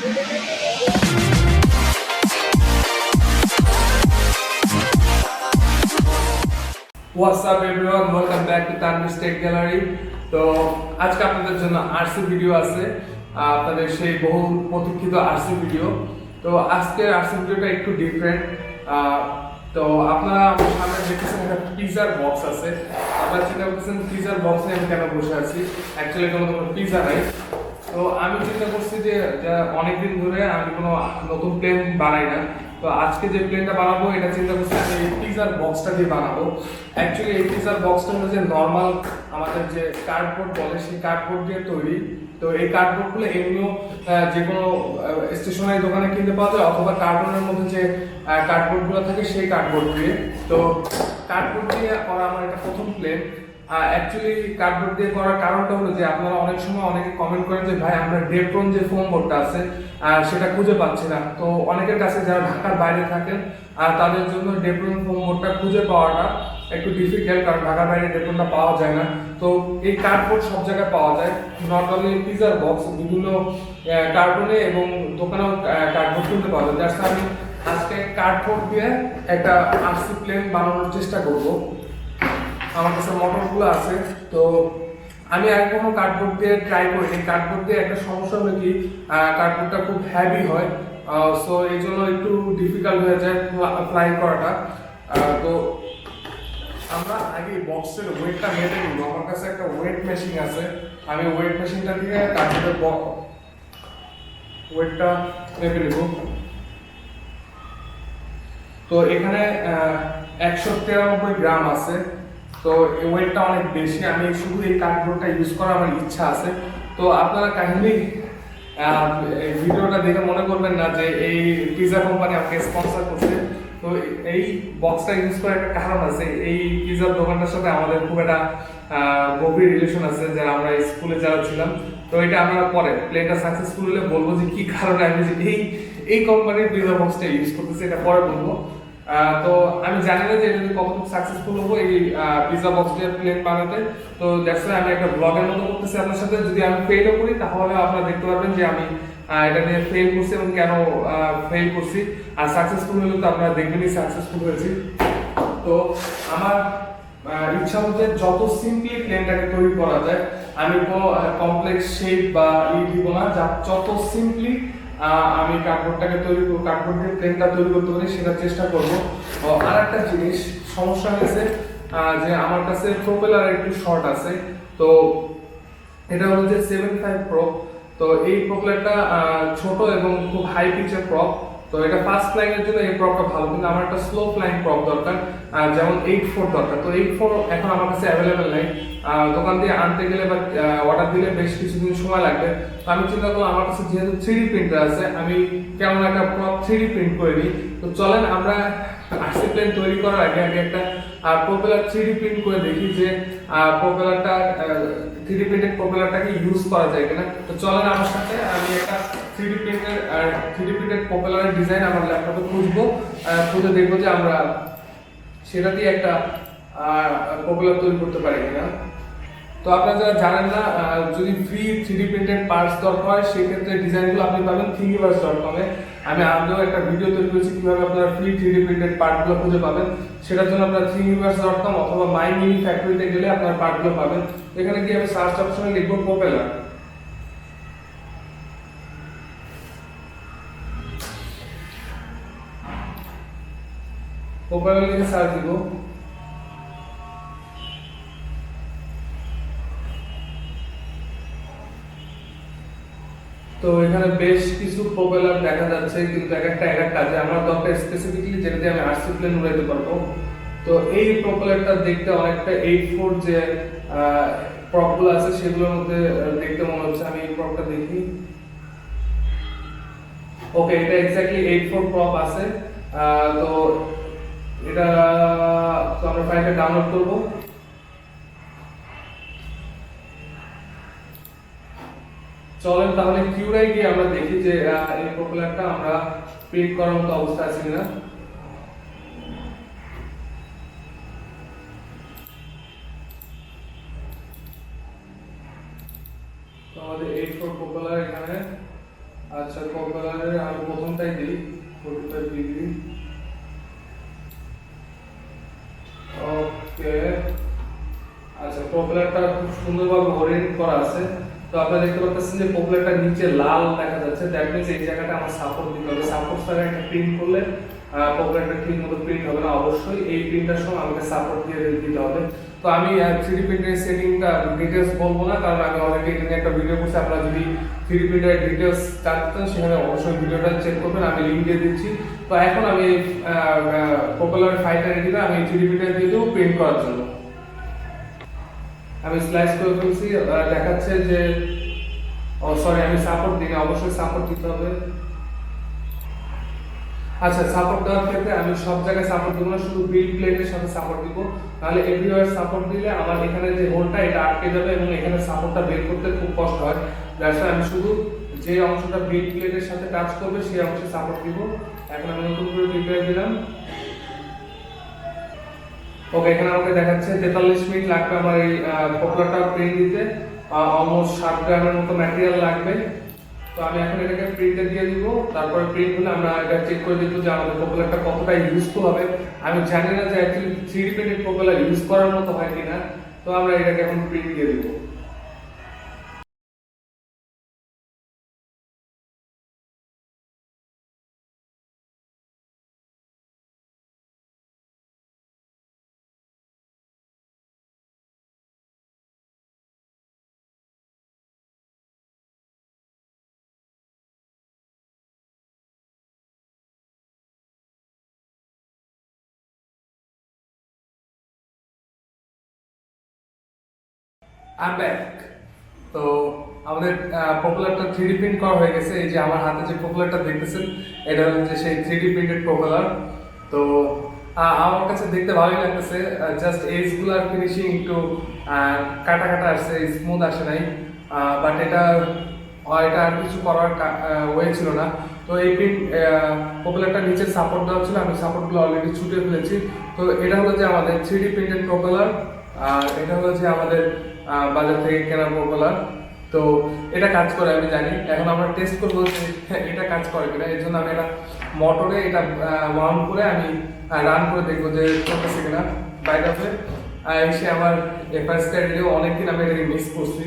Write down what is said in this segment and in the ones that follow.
What's up everyone, welcome back to Tanvi's Tech Gallery. তো আজকে আপনাদের জন্য আরসি ভিডিও আছে, আপনাদের সেই বহু প্রতীক্ষিত আরসি ভিডিও। তো আজকের আরসি ভিডিওটা একটু ডিফারেন্ট। তো আপনারা আমার সামনে দেখতেছেন একটা পিজার বক্স আছে। আপনারা চিন্তা করতেছেন পিজার বক্সে আমি কেন বসে আছি, অ্যাকচুয়ালি কোনো পিজা নাই। তো আমি চিন্তা করছি যে অনেকদিন ধরে আমি কোনো নতুন প্লেন বানাই না। তো আজকে যে প্লেনটা বানাবো এটা চিন্তা করছি আমি এই পিজার বক্সটা দিয়ে বানাবো। অ্যাকচুয়ালি এই পিজার বক্সটা হলো যে নর্মাল আমাদের যে কার্ডবোর্ড বলে সেই কার্ডবোর্ড দিয়ে তৈরি। তো এই কার্ডবোর্ডগুলো এমনিও যে কোনো স্টেশনারি দোকানে কিনতে পাওয়া যায়, অথবা কার্টুনের মধ্যে যে কার্ডবোর্ডগুলো থাকে সেই কার্ডবোর্ড দিয়ে। তো কার্ডবোর্ড দিয়ে করা আমার এটা প্রথম প্লেন। অ্যাকচুয়ালি কার্ডবোর্ড দিয়ে করার কারণটা হলো যে আপনারা অনেক সময় অনেকে কমেন্ট করেন যে ভাই আমরা ডেপ্রন যে ফোম বোর্ডটা আছে সেটা খুঁজে পাচ্ছি না। তো অনেকের কাছে যারা ঢাকার বাইরে থাকেন তাদের জন্য ডেপ্রন ফোম বোর্ডটা খুঁজে পাওয়াটা একটু ডিফিকাল্ট, কারণ ঢাকার বাইরে ডেপ্রনটা পাওয়া যায় না। তো এই কার্ডবোর্ড সব জায়গায় পাওয়া যায়, নট অনলি পিজার বক্স, বিভিন্ন কার্টুনে এবং দোকানেও কার্ডবোর্ড কিনতে পাওয়া যায়। জাস্ট আমি আজকে কার্ডবোর্ড দিয়ে একটা আরসি প্লেন বানানোর চেষ্টা করবো। আমার কাছে মোটরগুলো আছে। তো আমি আর কোনো কার্ডবোর্ড দিয়ে ট্রাই করিনি। কার্ডবোর্ড দিয়ে একটা সমস্যা হলো কি, কার্ডবোর্ডটা খুব হ্যাভি হয়, সো এই জন্য একটু ডিফিকাল্ট হয়ে যায় ফ্লাই করাটা। তো আমরা আগে বক্সের ওয়েটটা মেপে নিব। আমার কাছে একটা ওয়েট মেশিন আছে, আমি ওয়েট মেশিনটা দিয়ে কার্ডবোর্ডের ওয়েটটা মেপে নিব। তো এখানে 193 গ্রাম আছে। তো এই ওয়েটটা অনেক বেশি, আমি শুধু এই কার্ডবোর্ডটা ইউজ করার আমার ইচ্ছা আছে। তো আপনারা কাহিনী ভিডিওটা দেখে মনে করবেন না যে এই পিজা কোম্পানি আমাকে স্পন্সর করছে। তো এই বক্সটা ইউজ করার একটা কারণ আছে। এই পিজার দোকানটার সাথে আমাদের খুব একটা গভীর রিলেশন আছে, যারা আমরা স্কুলে যারা ছিলাম। তো এটা আমরা পরে প্লেনটা সাকসেসফুল হলে বলবো যে কি কারণে আমি এই কোম্পানির পিজা বক্সটা ইউজ করতেছি, এটা পরে বলবো। তো আমি জানি না যে যদি কতটুকু সাকসেসফুল হবো এই পিজা বক্স দিয়ে প্লেন বানাতে। তো দ্যাটস ওয়াই আমি একটা ব্লগের মতো করতেছি আপনার সাথে। যদি আমি ফেলও করি তাহলে আপনারা দেখতে পারবেন যে আমি এটা নিয়ে ফেল করছি এবং কেন ফেল করছি। আর সাকসেসফুল হলে তো আপনারা দেখবেনই সাকসেসফুল হয়েছি। তো আমার ইচ্ছা হচ্ছে যত সিম্পলি প্লেনটাকে তৈরি করা যায়, আমি কোনো কমপ্লেক্স শেপ বা দিব না, যত সিম্পলি আমি কার্ডবোর্ডটাকে কার্ডবোর্ড দিয়ে প্লেনটা তৈরি করতে পারি সেটার চেষ্টা করব। আর একটা জিনিস সমস্যা হয়েছে যে আমার কাছে প্রোপেলার একটু শর্ট আছে। তো এটা হলো যে 75 প্রপ। তো এই প্রোপেলারটা ছোট এবং খুব হাই পিচের প্রপ। তো এটা ফাস্ট ফ্লাইং এর জন্য এই প্রপটা ভালো, কিন্তু আমার একটা স্লো ফ্লাইং প্রপ দরকার, যেমন 8-4 দরকার। তো 8-4 এখন আমার কাছে অ্যাভেলেবেল নাই, দোকান দিয়ে আনতে গেলে বা অর্ডার দিলে বেশ কিছুদিন সময় লাগবে। তো আমি চিন্তা করলাম আমার কাছে যেহেতু 3D প্রিন্টার আছে, আমি কেমন একটা প্রপ 3D প্রিন্ট করে নিই। তো চলেন আমরা আরসি প্লেন তৈরি করার আগে একটা প্রপেলার 3D প্রিন্ট করে দেখি যে প্রপেলারটা 3D প্রিন্টেড প্রপেলারটাকে ইউজ করা যায় কিনা। তো চলেন আমার সাথে, আমি একটা 3D প্রিন্টেড প্রপেলারের ডিজাইন আমার ল্যাপটপে খুঁজবো, খুঁজে দেখবো যে আমরা সেটা দিয়ে একটা প্রপেলার তৈরি করতে পারি কিনা। তো আপনারা যারা জানেন না, যদি ফ্রি 3D প্রিন্টেড পার্টস দরকার হয় সেক্ষেত্রে ডিজাইনগুলো আপনি পাবেন thingiverse.com এ। আমি আগেও একটা ভিডিও তৈরি করেছি কিভাবে আপনারা ফ্রি 3D প্রিন্টেড পার্টগুলো খুঁজে পাবেন। সেটার জন্য আপনারা thingiverse.com অথবা মাই মিনি ফ্যাক্টরিতে গেলে আপনারা পার্টগুলো পাবেন। এখানে গিয়ে আমি সার্চ অপশনে লিখবো প্রপেলার। প্রপেলার লিখে সার্চ দিব। তো এখানে বেশ কিছু প্রপেলার দেখা যাচ্ছে, কিন্তু এক একটা কাজে আমার দরকার স্পেসিফিকলি যেটা দিয়ে আমি আরসি প্লেন উড়াইতে পারবো। তো এই প্রপেলারটা দেখতে অনেকটা 8-4 যে প্রপগুলো আছে সেগুলোর মধ্যে দেখতে মনে হচ্ছে। আমি এই প্রপটা দেখি, ওকে এটা এক্স্যাক্টলি 8-4 প্রপ আছে। তো এটা তো আমরা ফাইলটা ডাউনলোড করব। চলেন তাহলে কিউআই গিয়ে আমরা দেখি যে এই প্রপেলারটা আমরা প্রিন্ট করার মতো অবস্থা আছে কিনা। তো আমাদের 8-4 প্রপেলার এখানে আচ্ছা, প্রপেলারের আমি প্রথমটাই দিই 45 ডিগ্রি। ওকে, আচ্ছা, প্রপেলারটা খুব সুন্দরভাবে ওরিয়েন্ট করা আছে। তো আপনারা দেখতে পাচ্ছেন যে প্রপেলারটা নিচে লাল দেখা যাচ্ছে, দ্যাট মিন্স এই জায়গাটা আমার সাপোর্ট দিতে হবে। সাপোর্ট ছাড়া একটা প্রিন্ট করলে প্রপেলারটা ঠিক মতো প্রিন্ট হবে না। অবশ্যই এই প্রিন্টার সময় আমাকে সাপোর্ট দিয়ে দিতে হবে। তো আমি 3D প্রিন্টারের সেটিংটা ডিটেলস বলবো না, কারণ আমি অলরেডি এটা নিয়ে একটা ভিডিও করছি। আপনারা যদি 3D প্রিন্টারের ডিটেলস জানতেন সেখানে অবশ্যই ভিডিওটা চেক করবেন, আমি লিঙ্ক দিয়ে দিচ্ছি। তো এখন আমি প্রপেলার ফাইলটা রেডি করে আমি 3D প্রিন্টার দিয়ে দেবো প্রিন্ট করার জন্য। আমি স্লাইস করে ফেলছি, দেখাচ্ছে যে সরি আমি সাপোর্ট দিই না, অবশ্যই সাপোর্ট দিতে হবে। আচ্ছা, সাপোর্ট দেওয়ার ক্ষেত্রে আমি সব জায়গায় সাপোর্ট দেবো না, শুধু বিল্ড প্লেটের সাথে সাপোর্ট দিব। তাহলে এভরিওয়্যার সাপোর্ট দিলে আমার এখানে যে হোলটা এটা আটকে যাবে এবং এখানে সাপোর্টটা বের করতে খুব কষ্ট হয়। দ্যাটস আমি শুধু যে অংশটা বিল্ড প্লেটের সাথে টাচ করবে সেই অংশে সাপোর্ট দিব। এখন আমি নতুন করে প্রিপেয়ার দিলাম। ওকে, এখানে আমাকে দেখাচ্ছে 43 মিনিট লাগবে আমার এই পপুলারটা প্রিন্ট দিতে। অলমোস্ট 7 গ্রামের মতো ম্যাটেরিয়াল লাগবে। তো আমি এখন এটাকে প্রিন্টে দিয়ে দিব। তারপরে প্রিন্ট হলে আমরা এটা চেক করে দেখব যে আমাদের পপুলারটা কতটা ইউজফুল হবে। আমি জানি না যে actually 3D printed popular use করার মতো হয় কিনা। তো আমরা এটাকে এখন প্রিন্ট দিয়ে দিব। I am back. তো আমাদের পপুলারটা 3D প্রিন্ট করা হয়ে গেছে। এই যে আমার হাতে যে পপুলারটা দেখতেছেন এটা হচ্ছে সেই 3D প্রিন্টেড পপুলার। তো আমার কাছে দেখতে ভালোই লাগতেছে। জাস্ট এজগুলার ফিনিশিং একটু কাটা কাটা আসছে, স্মুথ আসে নাই। বাট এটা আর কিছু করার ওয়ে ছিল না। তো এই প্রিন্ট পপুলারটা নিচে সাপোর্ট দেওয়া ছিল, আমি সাপোর্টগুলো অলরেডি ছুটে ফেলেছি। তো এটা হলো যে আমাদের 3D প্রিন্টেড পপুলার, আর এটা হলো যে আমাদের বাজার থেকে কেনা পপুলার। তো এটা কাজ করে আমি জানি। এখন আমরা টেস্ট করবো যে এটা কাজ করে কিনা। এর জন্য আমি এটা মোটরে এটা মাউন্ট করে আমি রান করে দেখবো যে চলতেছে কিনা। বাইরে হবে এসে আমার ফার্স্ট টাইম অনেকদিন আমি এটাকে মিস করছি।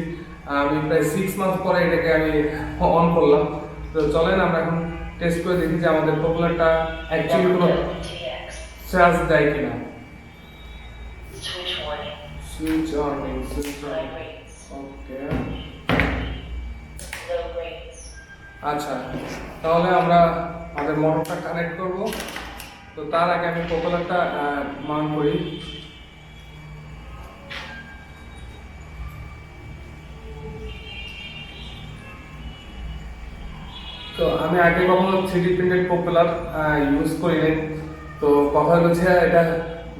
আমি প্রায় 6 মাস পরে এটাকে আমি অন করলাম। তো চলেন আমরা এখন টেস্ট করে দেখি যে আমাদের পপুলারটা অ্যাকচুয়ালি কোনো চার্জ দেয় কিনা। Switch on, switch on. Okay. আচ্ছা, তাহলে আমরা আমাদের মোটরটা কানেক্ট করব। তো তার আগে আমি প্রপেলারটা মাউন্ট করি। তো আমি আগে কখনো 3D প্রিন্টেড প্রপেলার ইউজ করিনি। তো কথা হচ্ছে এটা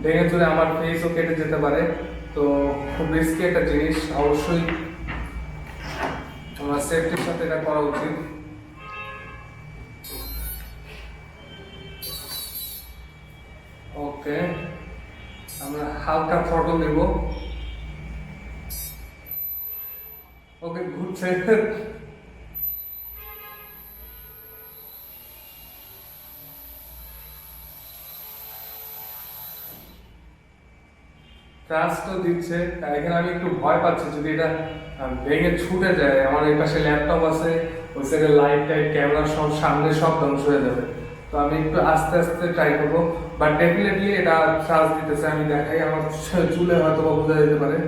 ভেঙে চলে আমার ফেসও কেটে যেতে পারে। তো খুব রিস্কি একটা জিনিস, অবশ্যই আমার সেফটির সাথে এটা করা উচিত। ওকে, আমরা হালকা থ্রটল দেব। ওকে, ঘুরছে। ট্রাস্টও দিচ্ছে। এখানে আমি একটু ভয় পাচ্ছি যদি এটা ভেঙে ছুটে যায়। আমার এই পাশে ল্যাপটপ আছে, ওই সাইডে লাইট টাইট ক্যামেরা সব সামনে সব ধ্বংস হয়ে যাবে। তো আমি একটু আস্তে আস্তে ট্রাই করবো। বাট ডেফিনেটলি এটা চার্জ দিতেছে। আমি দেখাই, আমার চুলে হয়তো বোঝা যেতে পারে।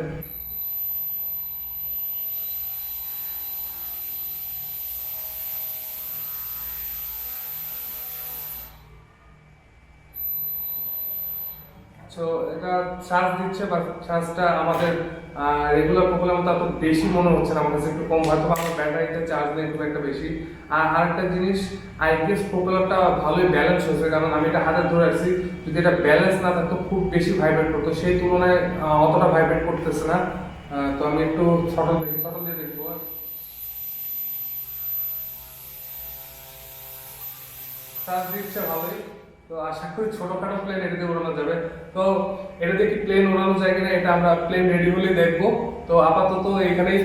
সো এটা চার্জ দিচ্ছে, বাট চার্জটা আমাদের রেগুলার প্রবলেম মতো এত বেশি মনে হচ্ছে না। আমার কাছে একটু কম, হয়তো আমার ব্যাটারিতে চার্জ নেই খুব একটা বেশি। আর আরেকটা জিনিস, আই গেস প্রপেলারটা ভালোই ব্যালেন্স হয়েছে, কারণ আমি এটা হাতে ধরে রাখছি। যদি এটা ব্যালেন্স না থাকতো খুব বেশি ভাইব্রেট করতো, সেই তুলনায় অতটা ভাইব্রেট করতেছে না। তো আমি একটু থ্রটল দিয়ে দেখবো। চার্জ দিচ্ছে ভালোই। তো আশা করি ছোটখাটো প্লেন এটা দিয়ে উড়ানো যাবে। তো এটা দিয়ে কি প্লেন উড়ানো যায় কিনা এটা আমরা প্লেন রেডি হলে দেখবো। তো আপাতত এখানেই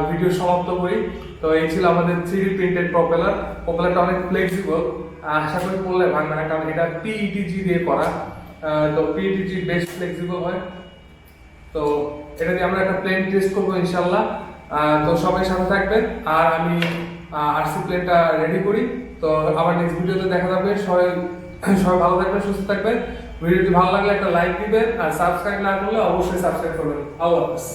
ভিডিও সমাপ্ত করি। তো তো এই ছিল আমাদের 3D প্রিন্টেড প্রপেলার। প্রপেলারটা অনেক ফ্লেক্সিবল, আশা করি পড়লে ভাঙবে না, কারণ এটা পিইটিজি দিয়ে করা। তো পিইটিজি বেশ ফ্লেক্সিবল হয়। তো এটা দিয়ে আমরা একটা প্লেন টেস্ট করবো ইনশাল্লাহ। তো সবাই সাথে থাকবেন, আর আমি আরসি প্লেনটা রেডি করি। তো আবার নেক্সট ভিডিওতে দেখা যাবে। সবাই সবাই ভালো থাকবেন, সুস্থ থাকবেন। ভিডিওটি ভালো লাগলে একটা লাইক দিবেন, আর সাবস্ক্রাইব না করলে অবশ্যই সাবস্ক্রাইব করবেন। আল্লাহ হাফেজ।